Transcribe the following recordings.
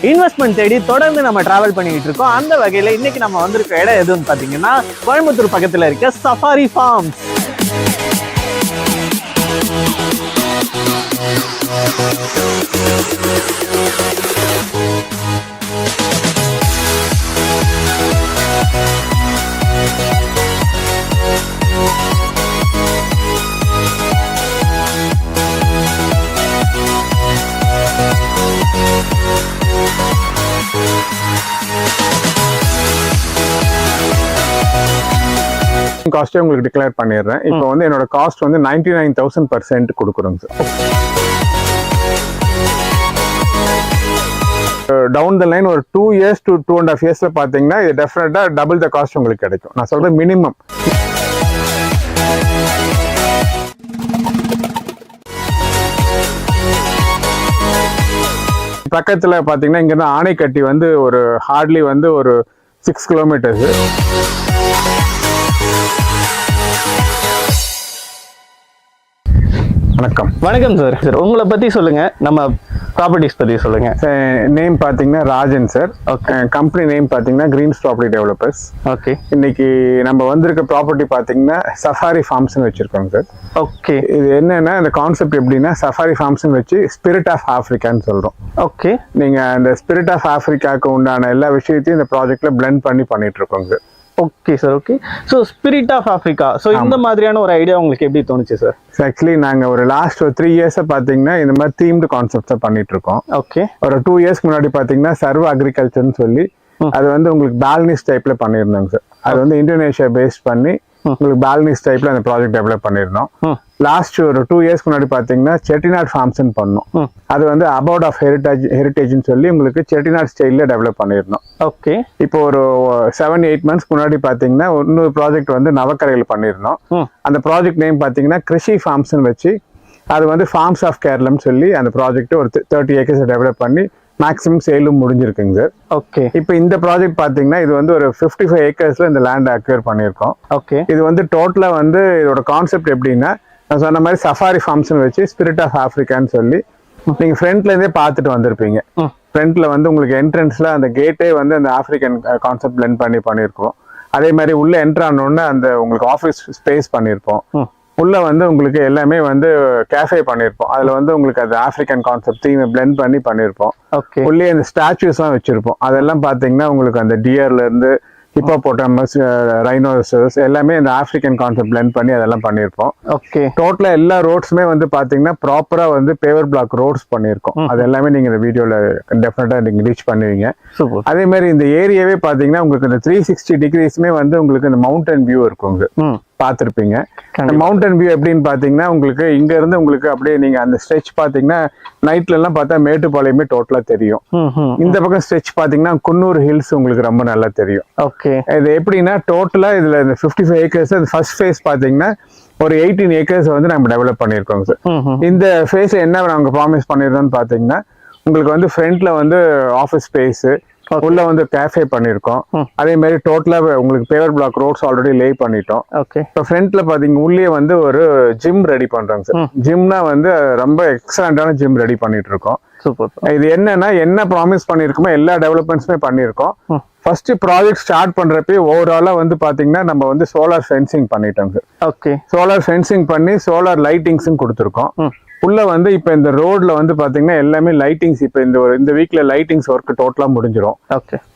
Investment தேடி தொடர்ந்து நம்ம டிராவல் பண்ணிட்டு இருக்கோம். அந்த வகையில இன்னைக்கு நம்ம வந்திருக்க இடம் எதுன்னு பாத்தீங்கன்னா கோயம்புத்தூர் பக்கத்துல இருக்க சஃபாரி ஃபார்ம்ஸ். காஸ்ட்டே உங்களுக்கு டிக்ளேர் பண்ணிடுறேன். இப்போ வந்து என்னோட காஸ்ட் வந்து 99,000% கொடுக்குறோங்க சார். டவுன் த லைன் ஒரு 2 years to 2.5 yearsல பாத்தீங்கன்னா இது டெஃபினட்டா டபுள் த காஸ்ட் உங்களுக்கு கிடைக்கும். நான் சொல்றேன் மினிமம். பக்கத்துல பாத்தீங்கன்னா இங்க இருந்து ஆனைக்கட்டி வந்து ஒரு ஹார்ட்லி வந்து ஒரு 6 kilometers. வணக்கம் சார். உங்களை பத்தி சொல்லுங்க, நம்ம ப்ராப்பர்ட்டிஸ் பத்தி சொல்லுங்க. நேம் பாத்தீங்கன்னா ராஜன் சார். கம்பெனி நேம் பாத்தீங்கன்னா கிரீன்ஸ் ப்ராப்பர்ட்டி டெவலப்பர்ஸ். ஓகே. இன்னைக்கு நம்ம வந்திருக்க ப்ராப்பர்ட்டி பாத்தீங்கன்னா சஃபாரி ஃபார்ம்ஸ் வச்சிருக்கோங்க சார். ஓகே. இது என்னன்னா இந்த கான்செப்ட் எப்படின்னா சஃபாரி ஃபார்ம்ஸ் வச்சு ஸ்பிரிட் ஆஃப் ஆப்பிரிக்கான்னு சொல்றோம். ஓகே. நீங்க அந்த ஸ்பிரிட் ஆஃப் ஆப்பிரிக்காவுக்கு உண்டான எல்லா விஷயத்தையும் இந்த ப்ராஜெக்ட்ல பிளெண்ட் பண்ணி பண்ணிட்டு இருக்கோங்க sir. Okay sir. Okay. So spirit of Africa, so இந்த மாதிரியான ஒரு ஐடியா உங்களுக்கு எப்படி தோணுச்சு சார்? ஆக்சுவலி நாங்கள் ஒரு லாஸ்ட் ஒரு 3 years பார்த்தீங்கன்னா இந்த மாதிரி தீம்டு கான்செப்ட்ஸை பண்ணிட்டு இருக்கோம். ஓகே. ஒரு 2 years முன்னாடி பார்த்தீங்கன்னா சர்வ அக்ரிகல்ச்சர்னு சொல்லி அது வந்து உங்களுக்கு பால்னிஸ் டைப்ல பண்ணியிருந்தோங்க சார். அது வந்து இந்தோனேஷியா பேஸ்ட் பண்ணி உங்களுக்கு பால்னிஸ் டைப்ல அந்த ப்ராஜெக்ட் டெவலப் பண்ணியிருந்தோம். லாஸ்ட் ஒரு 2 years முன்னாடி பார்த்தீங்கன்னா செட்டிநாட் ஃபார்ம்ஸ்ன்னு பண்ணோம். அது வந்து அபவுட் ஆஃப் ஹெரிட்டேஜ்னு சொல்லி உங்களுக்கு செட்டிநாட் ஸ்டைல்ல டெவலப் பண்ணியிருந்தோம். ஓகே. இப்போ ஒரு 7-8 months முன்னாடி பார்த்தீங்கன்னா இன்னொரு ப்ராஜெக்ட் வந்து நவக்கரையில் பண்ணியிருந்தோம். அந்த ப்ராஜெக்ட் நேம் பார்த்தீங்கன்னா கிருஷி ஃபார்ம்ஸ்ன்னு வச்சு அது வந்து ஃபார்ம்ஸ் ஆஃப் கேரளம்னு சொல்லி அந்த ப்ராஜெக்ட் ஒரு 30 acres டெவலப் பண்ணி மேக்ஸிமம் சேலும் முடிஞ்சிருக்குங்க சார். ஓகே. இப்போ இந்த ப்ராஜெக்ட் பாத்தீங்கன்னா இது வந்து ஒரு 55 acresல இந்த லேண்ட் அக்வயர் பண்ணியிருக்கோம். ஓகே. இது வந்து டோட்டலா வந்து இதோட கான்செப்ட் எப்படின்னா நான் சொன்ன மாதிரி சஃபாரி ஃபார்ம்ஸ்னு வச்சு ஸ்பிரிட் ஆஃப் ஆப்பிரிக்கான்னு சொல்லி நீங்க ஃப்ரண்ட்ல இருந்தே பார்த்துட்டு வந்திருப்பீங்க. ஃப்ரண்ட்ல வந்து உங்களுக்கு என்ட்ரன்ஸ்ல அந்த கேட்டே வந்து அந்த ஆப்பிரிக்கன் கான்செப்ட் பிளெண்ட் பண்ணியிருக்கோம். அதே மாதிரி உள்ள என்ட்ரு ஆனோடனே அந்த உங்களுக்கு ஆஃபீஸ் ஸ்பேஸ் பண்ணியிருப்போம். உள்ள வந்து உங்களுக்கு எல்லாமே வந்து கேஃபே பண்ணியிருப்போம். அதுல வந்து உங்களுக்கு அது ஆப்பிரிக்கன் கான்செப்ட் தீம் பிளெண்ட் பண்ணி பண்ணியிருப்போம். உள்ளே அந்த ஸ்டாச்சுஸ்லாம் வச்சிருப்போம். அதெல்லாம் பாத்தீங்கன்னா உங்களுக்கு அந்த டியர்ல இருந்து ஹிப்போபோட்டமஸ், ரைனோசரஸ் எல்லாமே இந்த ஆப்பிரிக்கன் கான்செப்ட் பிளெண்ட் பண்ணி அதெல்லாம் பண்ணியிருப்போம். ஓகே. டோட்டலா எல்லா ரோட்ஸுமே வந்து பாத்தீங்கன்னா ப்ராப்பரா வந்து பேவர் பிளாக் ரோட்ஸ் பண்ணியிருக்கோம். அது எல்லாமே நீங்க இந்த வீடியோல டெஃபினட்டா நீங்க ரீச் பண்ணுவீங்க. அதே மாதிரி இந்த ஏரியாவே பாத்தீங்கன்னா உங்களுக்கு இந்த 360 degreesமே வந்து உங்களுக்கு இந்த மவுண்டன் வியூ இருக்குங்க. பார்த்துருப்பீங்க. மவுண்டன் வியூ எப்படின்னு பாத்தீங்கன்னா உங்களுக்கு இங்க இருந்து உங்களுக்கு அப்படியே நீங்க அந்த ஸ்ட்ரெச் பாத்தீங்கன்னா நைட்ல எல்லாம் பார்த்தா மேட்டுப்பாளையமே டோட்டலா தெரியும். இந்த பக்கம் ஸ்ட்ரெச் பாத்தீங்கன்னா குன்னூர் ஹில்ஸ் உங்களுக்கு ரொம்ப நல்லா தெரியும். ஓகே. இது எப்படின்னா டோட்டலா இதுல இந்த 55 acres ஃபர்ஸ்ட் ஃபேஸ் பாத்தீங்கன்னா ஒரு 18 acres வந்து நம்ம டெவலப் பண்ணிருக்கோம் சார். இந்த ஃபேஸ் என்ன நாங்க ப்ராமிஸ் பண்ணிருந்தோம்னு பாத்தீங்கன்னா உங்களுக்கு வந்து ஃப்ரண்ட்ல வந்து ஆஃபீஸ் ஸ்பேஸ், உள்ள வந்து கேஃபே பண்ணிருக்கோம். அதே மாதிரி டோட்டலா உங்களுக்கு பேவர் பிளாக் ரோட்ஸ் ஆல்ரெடி லே பண்ணிட்டோம். இப்போ ஃப்ரண்ட்ல பாத்தீங்க உள்ளே வந்து ஒரு ஜிம் ரெடி பண்றாங்க சார். ஜிம்னா வந்து ரொம்ப எக்ஸலண்டான ஜிம் ரெடி பண்ணிட்டு இருக்கோம். இது என்னன்னா என்ன ப்ராமிஸ் பண்ணிருக்கோமோ எல்லா டெவலப்மெண்ட்ஸுமே பண்ணிருக்கோம். ஃபர்ஸ்ட் ப்ராஜெக்ட் ஸ்டார்ட் பண்றப்பே ஓவராலா வந்து பாத்தீங்கன்னா நம்ம வந்து சோலார் ஃபென்சிங் பண்ணிட்டோம் சார். ஓகே. சோலார் ஃபென்சிங் பண்ணி சோலார் லைட்டிங்ஸும் கொடுத்துருக்கோம். உள்ள வந்து இப்ப இந்த ரோட்ல வந்து பாத்தீங்கன்னா எல்லாமே லைட்டிங்ஸ் இப்ப இந்த வீக்ல லைட்டிங்ஸ் ஒர்க் டோட்டலா முடிஞ்சிடும்.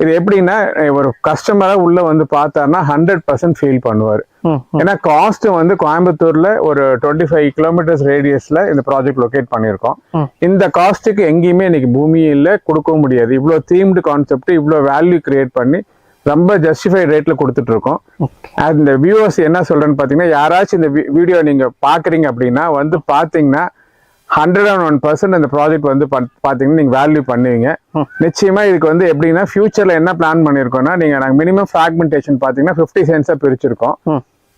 இது எப்படின்னா ஒரு கஸ்டமரா உள்ள வந்து பார்த்தாருன்னா 100% ஃபீல் பண்ணுவாரு. ஏன்னா காஸ்ட் வந்து கோயம்புத்தூர்ல ஒரு 25 kilometers ரேடியஸ்ல இந்த ப்ராஜெக்ட் லொகேட் பண்ணிருக்கோம். இந்த காஸ்ட்டுக்கு எங்கேயுமே இன்னைக்கு பூமியில கொடுக்கவும் முடியாது. இவ்வளவு தீம்டு கான்செப்ட் இவ்வளவு வேல்யூ கிரியேட் பண்ணி ரொம்ப ஜஸ்டிஃபைட் ரேட்ல கொடுத்துட்டு இருக்கோம். இந்த வியூவர்ஸ் என்ன சொல்றேன்னு பாத்தீங்கன்னா யாராச்சும் இந்த வீடியோ நீங்க பாக்குறீங்க அப்படின்னா வந்து பாத்தீங்கன்னா 101% இந்த ப்ராஜெக்ட் வந்து பாத்தீங்கன்னா நீங்க வேல்யூ பண்ணுவீங்க. நிச்சயமா இதுக்கு வந்து எப்படின்னா ஃபியூச்சர்ல என்ன பிளான் பண்ணிருக்கோம்னா நாங்க மினிமம் ஃபிராக்மெண்டேஷன் பாத்தீங்கன்னா 50 cents பிரிச்சிருக்கோம்.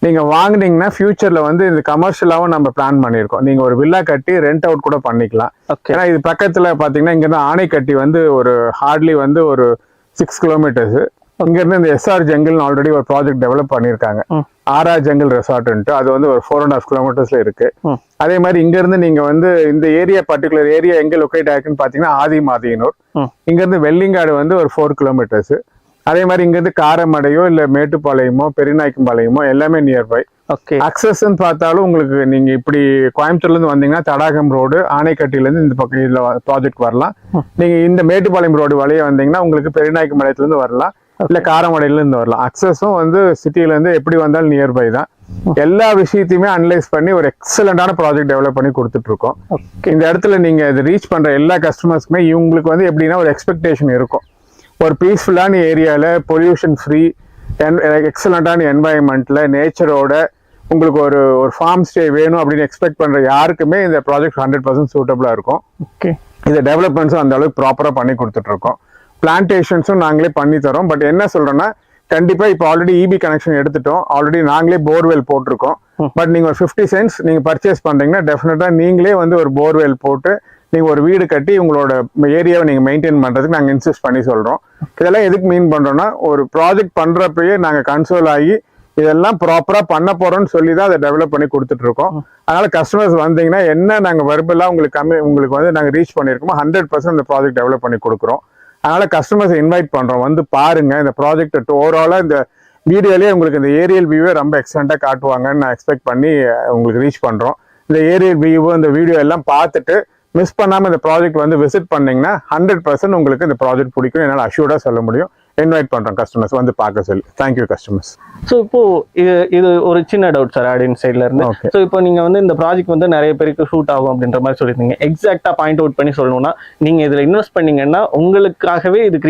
நீங்க வாங்குனீங்கன்னா ஃபியூச்சர்ல வந்து இந்த கமர்ஷியலாவும் நம்ம பிளான் பண்ணிருக்கோம். நீங்க ஒரு வில்லா கட்டி ரெண்ட் அவுட் கூட பண்ணிக்கலாம். ஏன்னா இது பக்கத்துல பாத்தீங்கன்னா இங்க இருந்து ஆனைக்கட்டி வந்து ஒரு ஹார்ட்லி வந்து ஒரு 6 kilometers. இங்க இருந்து இந்த எஸ்ஆர் ஜங்கிள் ஆல்ரெடி ஒரு ப்ராஜெக்ட் டெவலப் பண்ணிருக்காங்க. ஆர்ஆர் ஜங்கிள் ரெசார்ட் அது வந்து ஒரு 4.5 கிலோமீட்டர்ஸ்ல இருக்கு. அதே மாதிரி இங்க இருந்து நீங்க வந்து இந்த ஏரியா பர்டிகுலர் ஏரியா எங்க லொக்கேட் ஆயிருக்குன்னு பாத்தீங்கன்னா ஆதிமாதியனூர். இங்க இருந்து வெள்ளிங்காடு வந்து ஒரு 4 கிலோமீட்டர்ஸ். அதே மாதிரி இங்க இருந்து காரமடையோ இல்ல மேட்டுப்பாளையமோ பெரியநாயக்கம்பாளையமோ எல்லாமே நியர்பை. அக்சஸ் பார்த்தாலும் உங்களுக்கு நீங்க இப்படி கோயம்புத்தூர்ல இருந்து வந்தீங்கன்னா தடாகம் ரோடு ஆனைக்கட்டில இருந்து இந்த பக்கம் இதுல ப்ராஜெக்ட் வரலாம். நீங்க இந்த மேட்டுப்பாளையம் ரோடு வழியே வந்தீங்கன்னா உங்களுக்கு பெரியநாயக்கம்பாளையத்துல இருந்து வரலாம், இல்ல காரமடையில இருந்து வரலாம். அக்சஸும் வந்து சிட்டில இருந்து எப்படி வந்தாலும் நியர்பை தான். எல்லா விஷயத்தையுமே அனலைஸ் பண்ணி ஒரு எக்ஸலண்டான ப்ராஜெக்ட் டெவலப் பண்ணி கொடுத்துட்டு இருக்கோம். இந்த இடத்துல நீங்க இதை ரீச் பண்ற எல்லா கஸ்டமர்ஸ்க்குமே இவங்களுக்கு வந்து எப்படின்னா ஒரு எக்ஸ்பெக்டேஷன் இருக்கும். ஒரு பீஸ்ஃபுல்லான ஏரியால பொல்யூஷன் ஃப்ரீ எக்ஸலண்டான என்வாயன்மெண்ட்ல நேச்சரோட உங்களுக்கு ஒரு ஃபார்ம் ஸ்டே வேணும் அப்படின்னு எக்ஸ்பெக்ட் பண்ற யாருக்குமே இந்த ப்ராஜெக்ட் 100% சூட்டபிளா இருக்கும். இந்த டெவலப்மெண்ட்ஸும் அந்த அளவுக்கு ப்ராப்பரா பண்ணி கொடுத்துட்டு இருக்கோம். பிளான்டேஷன்ஸும் நாங்களே பண்ணி தரோம். பட் என்ன சொல்றேன்னா கண்டிப்பா இப்போ ஆல்ரெடி இபி கனெக்ஷன் எடுத்துட்டோம், ஆல்ரெடி நாங்களே போர்வெல் போட்டிருக்கோம். பட் நீங்க ஒரு 50 சென்ட்ஸ் நீங்க பர்ச்சேஸ் பண்றீங்கன்னா டெஃபினட்டா நீங்களே வந்து ஒரு போர்வெல் போட்டு நீங்க ஒரு வீடு கட்டி உங்களோட ஏரியாவை நீங்க மெயின்டைன் பண்றதுக்கு நாங்க இன்சிஸ்ட் பண்ணி சொல்றோம். இதெல்லாம் எதுக்கு மீன் பண்றோம்னா ஒரு ப்ராஜெக்ட் பண்றப்பயே நாங்க கன்சோல் ஆகி இதெல்லாம் ப்ராப்பரா பண்ண போறோம்னு சொல்லி தான் அதை டெவலப் பண்ணி கொடுத்துட்டு இருக்கோம். அதனால கஸ்டமர்ஸ் வந்தீங்கன்னா என்ன நாங்க வெர்பலா உங்களுக்கு வந்து நாங்க ரீச் பண்ணிருக்கோமோ 100% இந்த ப்ராஜெக்ட் டெவலப் பண்ணி கொடுக்குறோம். அதனால கஸ்டமர்ஸ் இன்வைட் பண்றோம், வந்து பாருங்க இந்த ப்ராஜெக்ட் ஓவராலா இந்த வீடியோலயே உங்களுக்கு இந்த ஏரியல் வியூவே ரொம்ப எக்ஸலண்டா காட்டுவாங்கன்னு நான் எக்ஸ்பெக்ட் பண்ணி உங்களுக்கு ரீச் பண்றோம். இந்த ஏரியல் வியூ இந்த வீடியோ எல்லாம் பார்த்துட்டு மிஸ் பண்ணாம இந்த ப்ராஜெக்ட் வந்து விசிட் பண்ணீங்கன்னா 100% உங்களுக்கு இந்த ப்ராஜெக்ட் பிடிக்கும் என்னால் அஷ்யூர்டா சொல்ல முடியும். இன்வைட் பண்றோம் கஸ்டமர்ஸ் வந்து பார்க்க சொல்லி. Thank you customers. ஸோ இப்போ இது ஒரு சின்ன டவுட் சார் ஆடியன்ஸ் சைட்ல இருந்து. ஸோ இப்போ நீங்க வந்து இந்த ப்ராஜெக்ட் வந்து நிறைய பேருக்கு ஷூட் ஆகும் அப்படின்ற மாதிரி சொல்லியிருந்தீங்க. எக்ஸாக்டா பாயிண்ட் அவுட் பண்ணி சொல்லணும்னா நீங்க இதுல இன்வெஸ்ட் பண்ணீங்கன்னா உங்களுக்காகவே இது